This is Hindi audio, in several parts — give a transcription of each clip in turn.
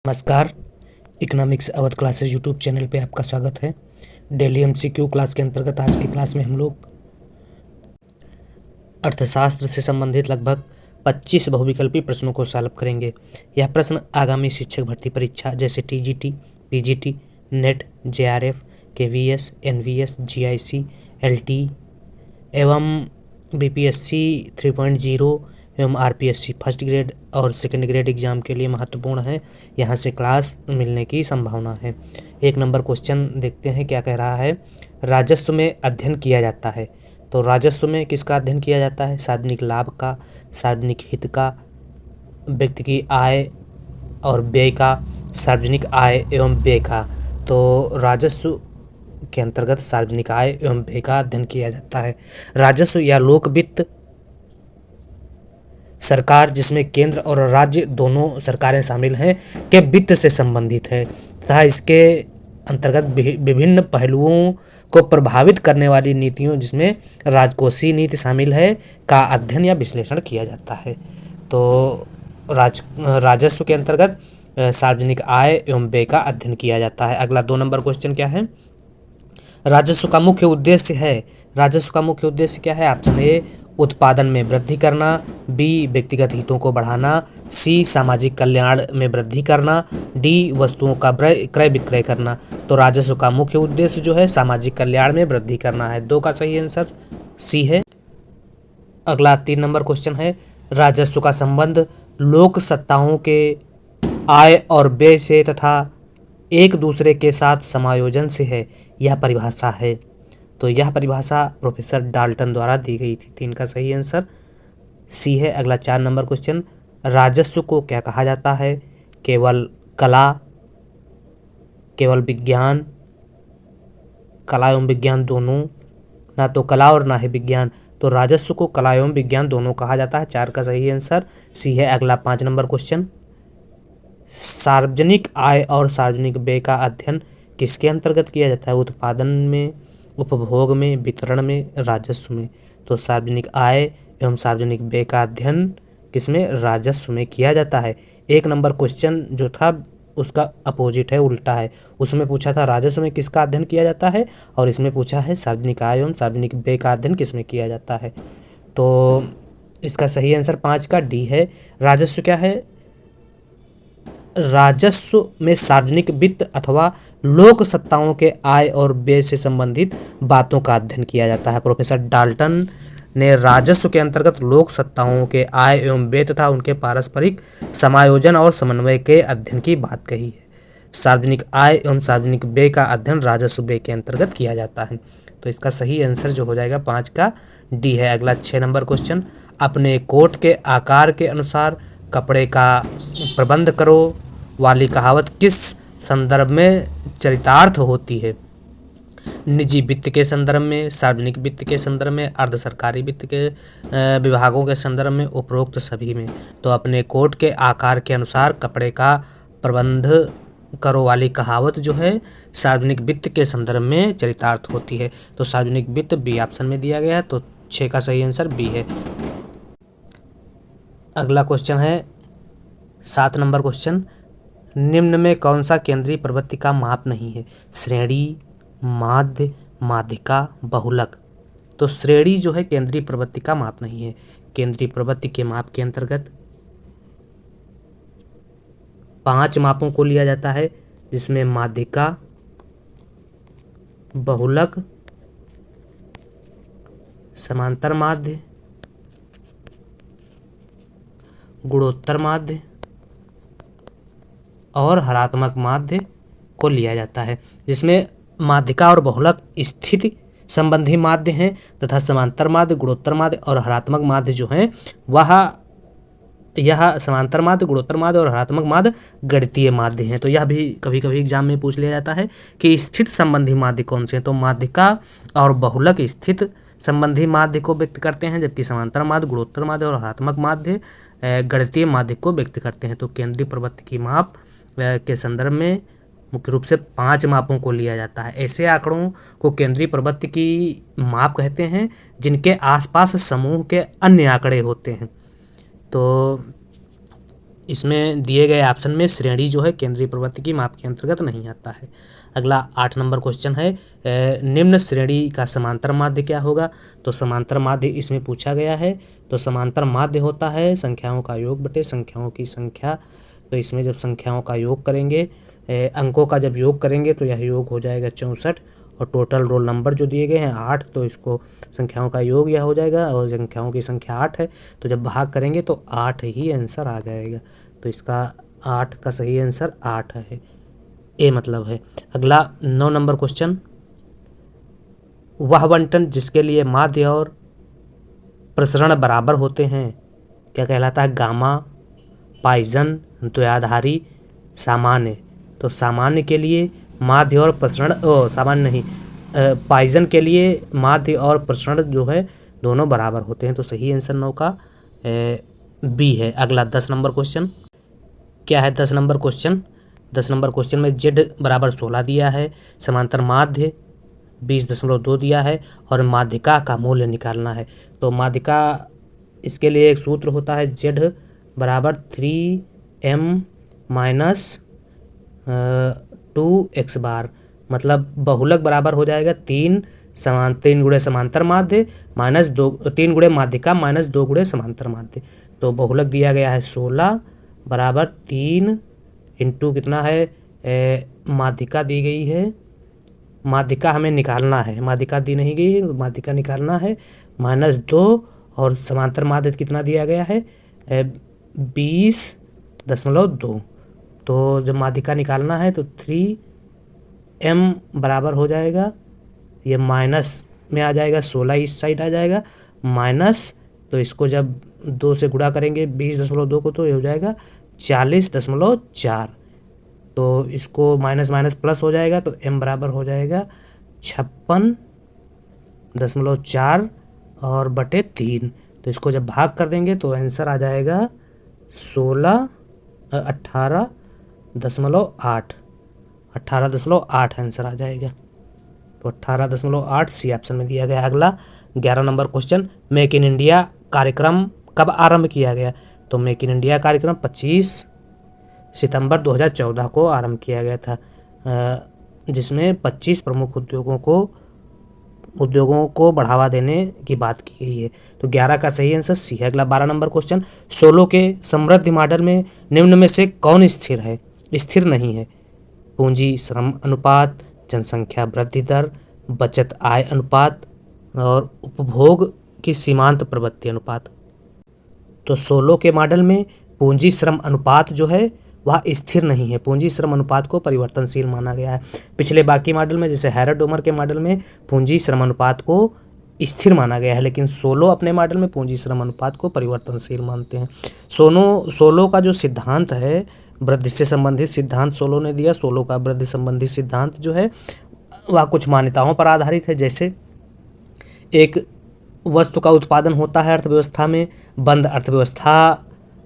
नमस्कार। Economics Awadh classes YouTube channel पे आपका स्वागत है। डेली एमसीक्यू क्लास के अंतर्गत आज की क्लास में हम लोग अर्थशास्त्र से संबंधित लगभग 25 बहुविकल्पी प्रश्नों को सॉल्व करेंगे। यह प्रश्न आगामी शिक्षक भर्ती परीक्षा जैसे TGT, PGT, NET, JRF, KVS, NVS, GIC, LT एवं बीपीएससी 3.0 एवं आरपीएससी फर्स्ट ग्रेड और सेकंड ग्रेड एग्जाम के लिए महत्वपूर्ण है। यहाँ से क्लास मिलने की संभावना है। 1 नंबर क्वेश्चन देखते हैं क्या कह रहा है। राजस्व में अध्ययन किया जाता है। तो राजस्व में किसका अध्ययन किया जाता है? सार्वजनिक लाभ का, सार्वजनिक हित का, व्यक्ति की आय और व्यय का, सार्वजनिक आय एवं व्यय का। तो राजस्व के अंतर्गत सार्वजनिक आय एवं व्यय का अध्ययन किया जाता है। राजस्व या लोक वित्त सरकार, जिसमें केंद्र और राज्य दोनों सरकारें शामिल हैं, के वित्त से संबंधित है तथा इसके अंतर्गत विभिन्न पहलुओं को प्रभावित करने वाली नीतियों, जिसमें राजकोषीय नीति शामिल है, का अध्ययन या विश्लेषण किया जाता है। तो राजस्व के अंतर्गत सार्वजनिक आय एवं व्यय का अध्ययन किया जाता है। अगला 2 नंबर क्वेश्चन क्या है? राजस्व का मुख्य उद्देश्य है। राजस्व का मुख्य उद्देश्य क्या है? ऑप्शन ए उत्पादन में वृद्धि करना, बी व्यक्तिगत हितों को बढ़ाना, सी सामाजिक कल्याण में वृद्धि करना, डी वस्तुओं का क्रय विक्रय करना। तो राजस्व का मुख्य उद्देश्य जो है सामाजिक कल्याण में वृद्धि करना है। 2 का सही आंसर सी है। अगला 3 नंबर क्वेश्चन है। राजस्व का संबंध लोक सत्ताओं के आय और व्यय से तथा एक दूसरे के साथ समायोजन से है। यह परिभाषा है। तो यह परिभाषा प्रोफेसर डाल्टन द्वारा दी गई थी। 3 का सही आंसर सी है। अगला 4 नंबर क्वेश्चन। राजस्व को क्या कहा जाता है? केवल कला, केवल विज्ञान, कला एवं विज्ञान दोनों, ना तो कला और ना ही विज्ञान। तो राजस्व को कला एवं विज्ञान दोनों कहा जाता है। 4 का सही आंसर सी है। अगला 5 नंबर क्वेश्चन। सार्वजनिक आय और सार्वजनिक व्यय का अध्ययन किसके अंतर्गत किया जाता है? उत्पादन में, उपभोग में, वितरण में, राजस्व में। तो सार्वजनिक आय एवं सार्वजनिक व्यय का अध्ययन किसमें? राजस्व में किया जाता है। 1 नंबर क्वेश्चन जो था उसका अपोजिट है, उल्टा है। उसमें पूछा था राजस्व में किसका अध्ययन किया जाता है और इसमें पूछा है सार्वजनिक आय एवं सार्वजनिक व्यय का अध्ययन किसमें किया जाता है। तो इसका सही आंसर 5 का डी है। राजस्व क्या है? राजस्व में सार्वजनिक वित्त अथवा लोक सत्ताओं के आय और व्यय से संबंधित बातों का अध्ययन किया जाता है। प्रोफेसर डाल्टन ने राजस्व के अंतर्गत लोक सत्ताओं के आय एवं व्यय तथा उनके पारस्परिक समायोजन और समन्वय के अध्ययन की बात कही है। सार्वजनिक आय एवं सार्वजनिक व्यय का अध्ययन राजस्व व्यय के अंतर्गत किया जाता है। तो इसका सही आंसर जो हो जाएगा 5 का डी है। अगला 6 नंबर क्वेश्चन। अपने कोट के आकार के अनुसार कपड़े का प्रबंध करो वाली कहावत किस संदर्भ में चरितार्थ होती है? निजी वित्त के संदर्भ में, सार्वजनिक वित्त के संदर्भ में, अर्ध सरकारी वित्त के विभागों के संदर्भ में, उपरोक्त सभी में। तो अपने कोट के आकार के अनुसार कपड़े का प्रबंध करो वाली कहावत जो है सार्वजनिक वित्त के संदर्भ में चरितार्थ होती है। तो सार्वजनिक वित्त बी ऑप्शन में दिया गया है। तो 6 का सही आंसर बी है। अगला क्वेश्चन है 7 नंबर क्वेश्चन। निम्न में कौन सा केंद्रीय प्रवृत्ति का माप नहीं है? श्रेणी, माध्य, माध्यिका, बहुलक। तो श्रेणी जो है केंद्रीय प्रवृत्ति का माप नहीं है। केंद्रीय प्रवृत्ति के माप के अंतर्गत 5 मापों को लिया जाता है, जिसमें माध्यिका, बहुलक, समांतर माध्य, गुणोत्तर माध्य और हरात्मक माध्य को लिया जाता है। जिसमें माध्यिका और बहुलक स्थिति संबंधी माध्य हैं तथा समांतर माध्य, गुणोत्तर माध्य और हरात्मक माध्य जो हैं वह यह समांतर माध्य, गुणोत्तर माध्य और हरात्मक माध्य गणितीय माध्य हैं। तो यह भी कभी कभी एग्जाम में पूछ लिया जाता है कि स्थित संबंधी माध्य कौन से हैं। तो माध्यिका और बहुलक स्थित संबंधी माध्य को व्यक्त करते हैं, जबकि समांतर माध्य, गुणोत्तर माध्य और हरात्मक माध्य गणितीय माध्य को व्यक्त करते हैं। तो केंद्रीय प्रवृत्ति की माप के संदर्भ में मुख्य रूप से 5 मापों को लिया जाता है। ऐसे आंकड़ों को केंद्रीय प्रवृत्ति की माप कहते हैं जिनके आसपास समूह के अन्य आंकड़े होते हैं। तो इसमें दिए गए ऑप्शन में श्रेणी जो है केंद्रीय प्रवृत्ति की माप के अंतर्गत नहीं आता है। अगला 8 नंबर क्वेश्चन है, निम्न श्रेणी का समांतर माध्य क्या होगा? तो समांतर माध्य इसमें पूछा गया है। तो समांतर माध्य होता है संख्याओं का योग बटे संख्याओं की संख्या। तो इसमें जब संख्याओं का योग करेंगे, अंकों का जब योग करेंगे तो यह योग हो जाएगा 64, और टोटल रोल नंबर जो दिए गए हैं 8, तो इसको संख्याओं का योग यह हो जाएगा, और संख्याओं की संख्या 8 है, तो जब भाग करेंगे तो 8 ही आंसर आ जाएगा। तो इसका 8 का सही आंसर 8 है, ए मतलब है। अगला 9 नंबर क्वेश्चन, वह बंटन जिसके लिए माध्य और प्रसरण बराबर होते हैं क्या कहलाता है? गामा, पाइजन, द्वयाधारी, सामान्य। तो सामान्य के लिए माध्य और प्रसरण, सामान्य नहीं, पाइजन के लिए माध्य और प्रसरण जो है दोनों बराबर होते हैं। तो सही आंसर 9 का बी है। अगला 10 नंबर क्वेश्चन क्या है? 10 नंबर क्वेश्चन, 10 नंबर क्वेश्चन में जेड बराबर 16 दिया है, समांतर माध्य 20.2 दिया है, और माध्यिका का मूल्य निकालना है। तो माध्यिका, इसके लिए एक सूत्र होता है, जेड बराबर 3m माइनस 2x बार, मतलब बहुलक बराबर हो जाएगा 3 गुणे समांतर माध्य माइनस 3 गुणे माध्यिका माइनस 2 गुणे समांतर माध्य। तो बहुलक दिया गया है 16 बराबर 3 इंटू कितना है, माध्यिका दी गई है, माध्यिका हमें निकालना है, माध्यिका दी नहीं गई है, माध्यिका निकालना है, माइनस 2, और समांतर माध्य कितना दिया गया है 20.2। तो जब माध्यिका निकालना है तो 3m बराबर हो जाएगा, ये माइनस में आ जाएगा, 16 इस साइड आ जाएगा, माइनस, तो इसको जब 2 से गुणा करेंगे 20.2 को, तो ये हो जाएगा 40.4। तो इसको माइनस माइनस प्लस हो जाएगा, तो m बराबर हो जाएगा 56.4 और बटे 3। तो इसको जब भाग कर देंगे तो आंसर आ जाएगा 18.8 आंसर आ जाएगा। तो 18.8 सी ऑप्शन में दिया गया। अगला 11 number question, make in India कार्यक्रम कब आरंभ किया गया? तो मेक इन इंडिया कार्यक्रम 25 सितंबर 2014 को आरंभ किया गया था, जिसमें 25 प्रमुख उद्योगों को बढ़ावा देने की बात की गई है। तो 11 का सही आंसर सी है। अगला 12 नंबर क्वेश्चन, 16 के समृद्धि मॉडल में निम्न में से कौन स्थिर है? स्थिर नहीं है। पूंजी श्रम अनुपात, जनसंख्या वृद्धि दर, बचत आय अनुपात, और उपभोग की सीमांत प्रवृत्ति अनुपात। तो 16 के मॉडल में पूंजी श्रम अनुपात जो है वह स्थिर नहीं है, पूंजी श्रम अनुपात को परिवर्तनशील माना गया है। पिछले बाकी मॉडल में, जैसे हैरर डोमर के मॉडल में पूंजी श्रम अनुपात को स्थिर माना गया है, लेकिन 16 अपने मॉडल में पूंजी श्रम अनुपात को परिवर्तनशील मानते हैं। 16 का जो सिद्धांत है, वृद्धि से संबंधित सिद्धांत 16 ने दिया। 16 का वृद्धि संबंधित सिद्धांत जो है वह कुछ मान्यताओं पर आधारित है, जैसे एक वस्तु का उत्पादन होता है अर्थव्यवस्था में, बंद अर्थव्यवस्था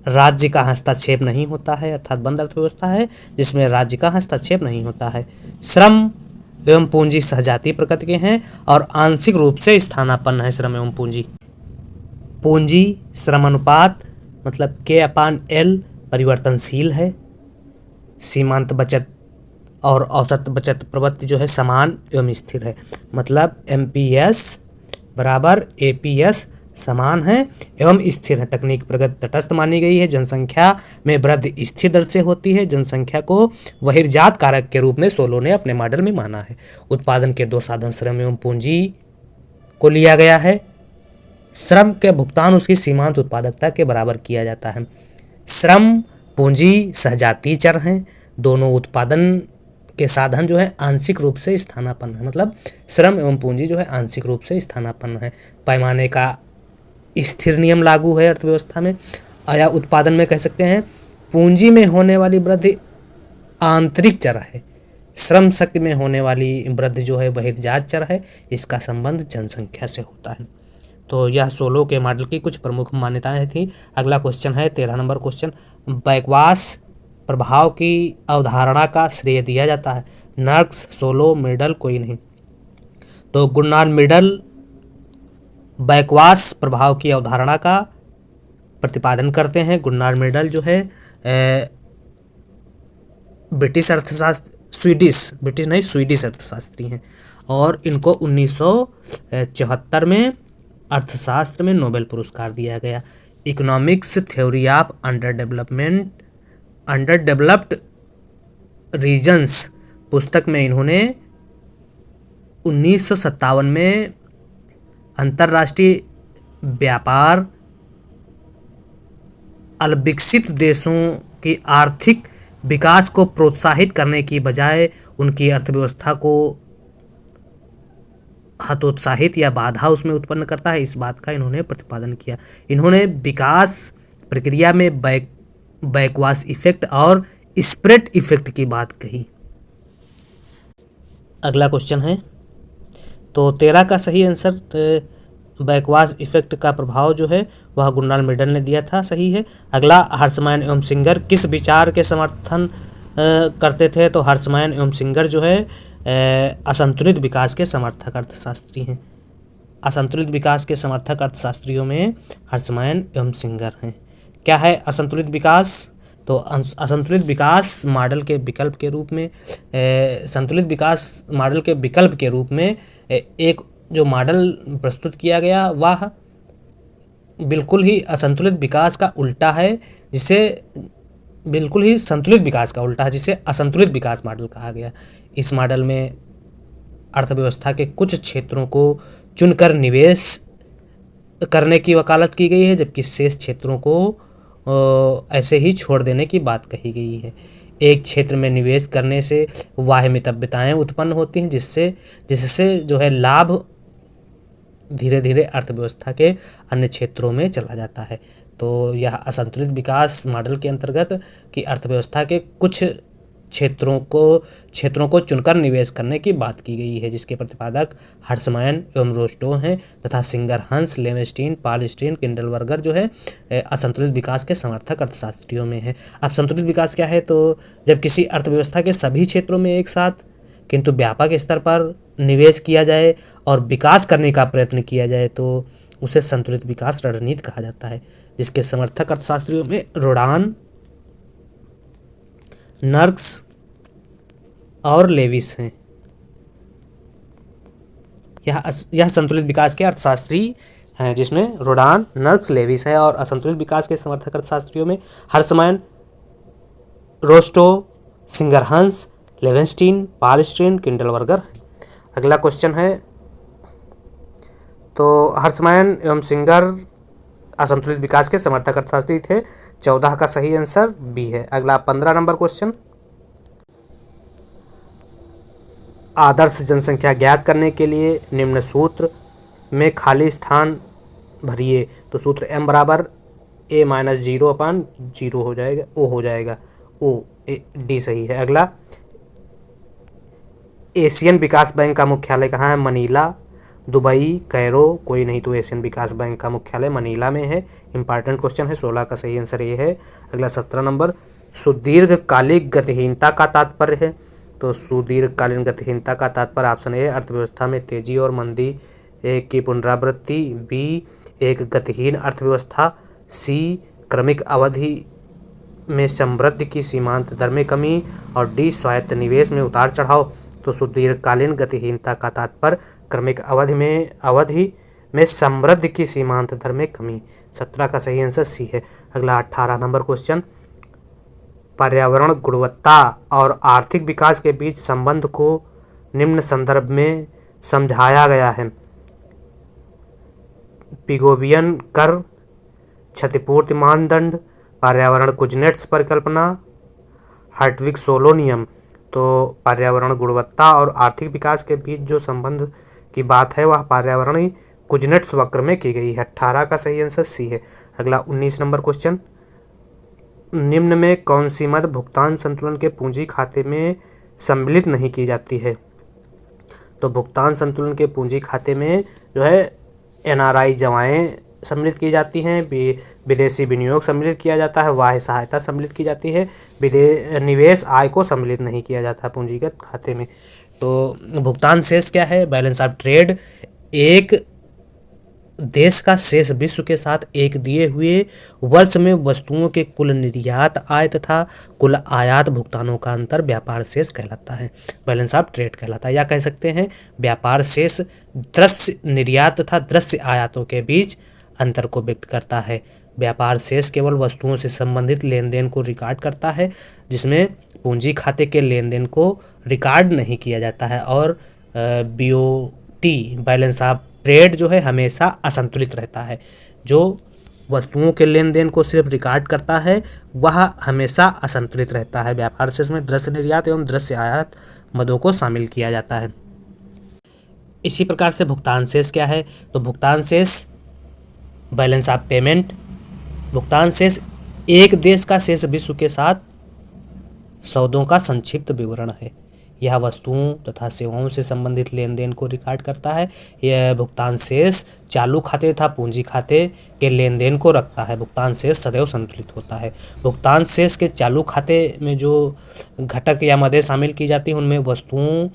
राज्य का हस्तक्षेप नहीं होता है, अर्थात बंद अर्थव्यवस्था है जिसमें राज्य का हस्तक्षेप नहीं होता है। श्रम एवं पूंजी सहजातीय प्रकृति के हैं और आंशिक रूप से स्थानापन्न है श्रम एवं पूंजी। पूंजी श्रम अनुपात मतलब K/L परिवर्तनशील है। सीमांत बचत और औसत बचत प्रवृत्ति जो है समान एवं स्थिर है, मतलब MPS बराबर APS समान है एवं स्थिर है। तकनीक प्रगति तटस्थ मानी गई है। जनसंख्या में वृद्धि स्थिर दर से होती है। जनसंख्या को बहिर्जात कारक के रूप में 16 ने अपने मॉडल में माना है। उत्पादन के 2 साधन श्रम एवं पूंजी को लिया गया है। श्रम के भुगतान उसकी सीमांत उत्पादकता के बराबर किया जाता है। श्रम पूंजी सहजातीय चर हैं। दोनों उत्पादन के साधन जो है आंशिक रूप से स्थानापन्न है, मतलब श्रम एवं पूंजी जो है आंशिक रूप से स्थानापन्न है। पैमाने का स्थिर नियम लागू है अर्थव्यवस्था में, या उत्पादन में कह सकते हैं। पूंजी में होने वाली वृद्धि आंतरिक चर है। श्रम शक्ति में होने वाली वृद्धि जो है बहिर्जात चर है। इसका संबंध जनसंख्या से होता है। तो यह 16 के मॉडल की कुछ प्रमुख मान्यताएं थी। अगला क्वेश्चन है 13 नंबर क्वेश्चन, बैकवास प्रभाव की अवधारणा का श्रेय दिया जाता है। नर्क्स, सोलो, मिडल कोई नहीं। तो गुरनार्ड मिडल बैकवास प्रभाव की अवधारणा का प्रतिपादन करते हैं। गुरनार्ड मिडल जो है ब्रिटिश अर्थशास्त्र स्वीडिश अर्थशास्त्री हैं और इनको 1974 में अर्थशास्त्र में नोबेल पुरस्कार दिया गया। Economics theory of underdeveloped regions पुस्तक में इन्होंने 1957 में अंतर्राष्ट्रीय व्यापार अल्पविकसित देशों की आर्थिक विकास को प्रोत्साहित करने की बजाय उनकी अर्थव्यवस्था को हतोत्साहित या बाधा उसमें उत्पन्न करता है, इस बात का इन्होंने प्रतिपादन किया। इन्होंने विकास प्रक्रिया में बैकवाश इफेक्ट और स्प्रेड इफेक्ट की बात कही। अगला क्वेश्चन है, तो 13 का सही आंसर बैकवाश इफेक्ट का प्रभाव जो है वह गुरनाल मेंडल ने दिया था, सही है। अगला, हर्ट्जमैन एवं सिंगर किस विचार के समर्थन करते थे? तो हर्ट्जमैन एवं सिंगर जो है असंतुलित विकास के समर्थक अर्थशास्त्री हैं। असंतुलित विकास के समर्थक अर्थशास्त्रियों में हर्ट्जमैन एवं सिंगर हैं। क्या है असंतुलित विकास? तो असंतुलित विकास मॉडल के विकल्प के रूप में संतुलित विकास मॉडल के विकल्प के रूप में एक जो मॉडल प्रस्तुत किया गया वह बिल्कुल ही असंतुलित विकास का उल्टा है, जिसे बिल्कुल ही संतुलित विकास का उल्टा है, जिसे असंतुलित विकास मॉडल कहा गया। इस मॉडल में अर्थव्यवस्था के कुछ क्षेत्रों को चुनकर निवेश करने की वकालत की गई है, जबकि शेष क्षेत्रों को ऐसे ही छोड़ देने की बात कही गई है। एक क्षेत्र में निवेश करने से वाह्यमितव्यताएं उत्पन्न होती हैं, जिससे जो है लाभ धीरे धीरे अर्थव्यवस्था के अन्य क्षेत्रों में चला जाता है। तो यह असंतुलित विकास मॉडल के अंतर्गत कि अर्थव्यवस्था के कुछ क्षेत्रों को चुनकर निवेश करने की बात की गई है, जिसके प्रतिपादक हर्ट्जमैन एवं रोस्टो हैं तथा सिंगर, हंस, लेवेंस्टीन, पालस्टीन, किंडलबर्गर जो है असंतुलित विकास के समर्थक अर्थशास्त्रियों में है। अब संतुलित विकास क्या है? तो जब किसी अर्थव्यवस्था के सभी क्षेत्रों में एक साथ किंतु व्यापक स्तर पर निवेश किया जाए और विकास करने का प्रयत्न किया जाए तो उसे संतुलित विकास रणनीति कहा जाता है, जिसके समर्थक अर्थशास्त्रियों में रोडान, नर्क्स और लेविस हैं। यह संतुलित विकास के अर्थशास्त्री हैं, जिसमें रोडान, नर्क्स, लेविस है। और असंतुलित विकास के समर्थक अर्थशास्त्रियों में हर्ट्जमैन, रोस्टो, सिंगर, हंस, लेवेंस्टीन, पालस्टीन, किंडलबर्गर। अगला क्वेश्चन है, तो हर्ट्जमैन एवं सिंगर असंतुलित विकास के समर्थक अर्थशास्त्री थे। 14 का सही आंसर बी है। अगला 15 नंबर क्वेश्चन, आदर्श जनसंख्या ज्ञात करने के लिए निम्न सूत्र में खाली स्थान भरिए। तो सूत्र m बराबर a-0/0 हो जाएगा, ओ हो जाएगा, ओ डी सही है। अगला, एशियन विकास बैंक का मुख्यालय कहाँ है? मनीला, दुबई, कैरो, कोई नहीं, तो एशियन विकास बैंक का मुख्यालय मनीला में है। इंपॉर्टेंट क्वेश्चन है, 16 का सही आंसर ये है। अगला 17 नंबर, सुदीर्घकालिक गतिहीनता का तात्पर्य है। तो सुदीर्घकालीन गतिहीनता का तात्पर्य ऑप्शन ए, अर्थव्यवस्था में तेजी और मंदी की पुनरावृत्ति, बी, एक गतिहीन अर्थव्यवस्था, सी, क्रमिक अवधि में समृद्धि की सीमांत दर में कमी, और डी, स्वायत्त निवेश में उतार चढ़ाव। तो सुदीर्घकालीन गतिहीनता का तात्पर्य क्रमिक अवधि में समृद्धि की सीमांत दर में कमी। 17 का सही आंसर सी है। अगला 18 नंबर क्वेश्चन, पर्यावरण गुणवत्ता और आर्थिक विकास के बीच संबंध को निम्न संदर्भ में समझाया गया है। पिगोवियन कर, क्षतिपूर्ति मानदंड, पर्यावरण कुजनेट्स परिकल्पना, हर्टविग-सोलो नियम। तो पर्यावरण गुणवत्ता और आर्थिक विकास के बीच जो संबंध की बात है वह पर्यावरणीय कुजनेट्स वक्र में की गई है। 18 का सही आंसर सी है। अगला 19 नंबर क्वेश्चन, निम्न में कौन सी मद भुगतान संतुलन के पूंजी खाते में सम्मिलित नहीं की जाती है? तो भुगतान संतुलन के पूंजी खाते में जो है एनआरआई जमाएं सम्मिलित की जाती हैं, विदेशी विनियोग सम्मिलित किया जाता है, वाह्य सहायता सम्मिलित की जाती है, निवेश आय को सम्मिलित नहीं किया जाता है पूंजीगत खाते में। तो भुगतान शेष क्या है? बैलेंस ऑफ ट्रेड एक देश का शेष विश्व के साथ एक दिए हुए वर्ष में वस्तुओं के कुल निर्यात आय तथा कुल आयात भुगतानों का अंतर व्यापार शेष कहलाता है, बैलेंस ऑफ ट्रेड कहलाता है। या कह सकते हैं व्यापार शेष दृश्य निर्यात तथा दृश्य आयातों के बीच अंतर को व्यक्त करता है। व्यापार शेष केवल वस्तुओं से संबंधित लेन देन को रिकॉर्ड करता है, जिसमें पूंजी खाते के लेन देन को रिकॉर्ड नहीं किया जाता है। और बीओटी बैलेंस ऑफ ट्रेड जो है हमेशा असंतुलित रहता है। जो वस्तुओं के लेन देन को सिर्फ रिकॉर्ड करता है वह हमेशा असंतुलित रहता है। व्यापार शेष में दृश्य निर्यात एवं दृश्य आयात मदों को शामिल किया जाता है। इसी प्रकार से भुगतान शेष क्या है? तो भुगतान शेष बैलेंस ऑफ पेमेंट, भुगतान शेष एक देश का शेष विश्व के साथ सौदों का संक्षिप्त विवरण है। यह वस्तुओं तथा सेवाओं से संबंधित लेन देन को रिकॉर्ड करता है। यह भुगतान शेष चालू खाते तथा पूंजी खाते के लेन देन को रखता है। भुगतान शेष सदैव संतुलित होता है। भुगतान शेष के चालू खाते में जो घटक या मदें शामिल की जाती हैं उनमें वस्तुओं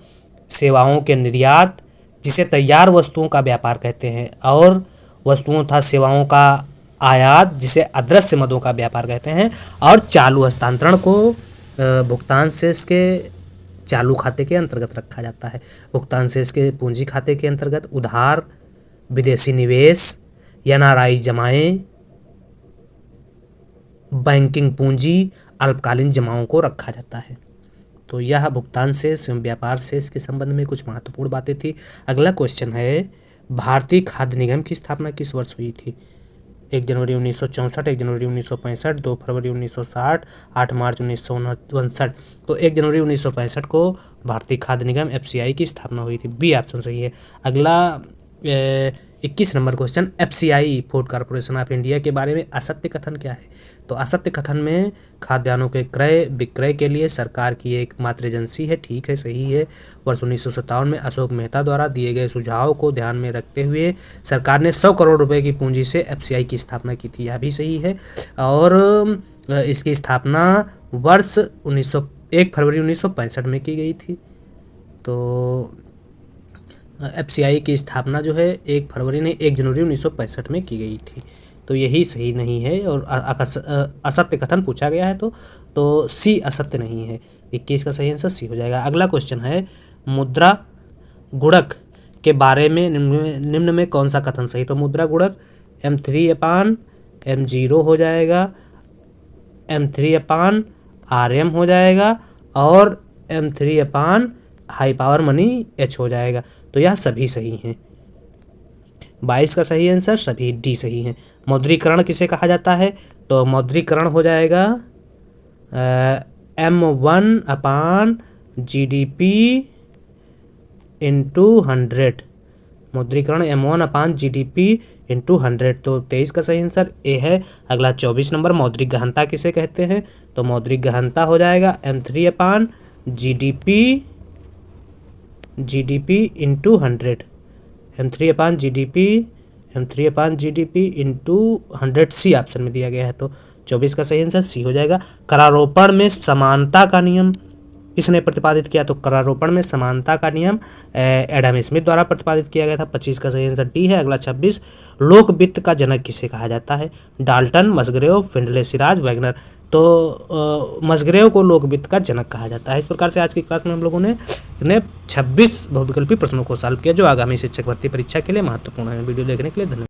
सेवाओं के निर्यात, जिसे तैयार वस्तुओं का व्यापार कहते हैं, और वस्तुओं तथा सेवाओं का आयात, जिसे अदृश्य मदों का व्यापार कहते हैं, और चालू हस्तांतरण को भुगतान शेष के चालू खाते के अंतर्गत रखा जाता है। भुगतान शेष के पूंजी खाते के अंतर्गत उधार, विदेशी निवेश, एनआरआई जमाएं, बैंकिंग पूंजी, अल्पकालीन जमाओं को रखा जाता है। तो यह भुगतान शेष एवं व्यापार शेष के संबंध में कुछ महत्वपूर्ण बातें थी। अगला क्वेश्चन है, भारतीय खाद्य निगम की स्थापना किस वर्ष हुई थी? 1 जनवरी 1964, 1 जनवरी 1965, 2 फरवरी 1960, 8 मार्च 1959। तो 1 जनवरी 1965 को भारतीय खाद्य निगम FCI की स्थापना हुई थी। बी ऑप्शन सही है। अगला 21 number question, FCI food corporation of India के बारे में असत्य कथन क्या है? तो असत्य कथन में खाद्यान्नों के क्रय विक्रय के लिए सरकार की एकमात्र एजेंसी है। ठीक है, सही है। वर्ष 1957 में अशोक मेहता द्वारा दिए गए सुझाव को ध्यान में रखते हुए सरकार ने 100 करोड़ रुपए की पूंजी से FCI की स्थापना की थी। यह भी सही है। और इसकी स्थापना वर्ष 1 फरवरी 1965 में की गई थी। तो FCI की स्थापना जो है 1 फरवरी नहीं 1 जनवरी 1965 में की गई थी। तो यही सही नहीं है। और असत्य कथन पूछा गया है तो सी असत्य नहीं है। 21 का सही आंसर सी हो जाएगा। अगला क्वेश्चन है, मुद्रा गुणक के बारे में निम्न में कौन सा कथन सही? तो मुद्रा गुणक M3/M0 हो जाएगा, M3/RM हो जाएगा, और M3/ high power money H हो जाएगा। तो यह सभी सही हैं। 22 का सही आंसर सभी डी सही हैं। मौद्रीकरण किसे कहा जाता है? तो मौद्रीकरण हो जाएगा M1/GDP × 100। मौद्रीकरण M1/GDP × 100। तो 23 का सही आंसर ए है। अगला 24 नंबर, मौद्रिक गहनता किसे कहते हैं? तो मौद्रिक गहनता हो जाएगा M3/GDP × 100। M3/GDP × 100 सी ऑप्शन में दिया गया है। तो 24 का सही आंसर सी हो जाएगा। करारोपण में समानता का नियम किसने प्रतिपादित किया? तो करारोपण में समानता का नियम एडम स्मिथ द्वारा प्रतिपादित किया गया था। 25 का सही आंसर डी है। अगला 26, लोक वित्त का जनक किसे कहा जाता है? Dalton, Musgrave, Findlay Siraj, Wagner. तो मसग्रेव को लोक वित्त का जनक कहा जाता है। इस प्रकार से आज की क्लास में हम लोगों ने 26 बहुविकल्पी प्रश्नों को सॉल्व किया, जो आगामी शिक्षक भर्ती परीक्षा के लिए महत्वपूर्ण है। वीडियो देखने के लिए धन्यवाद।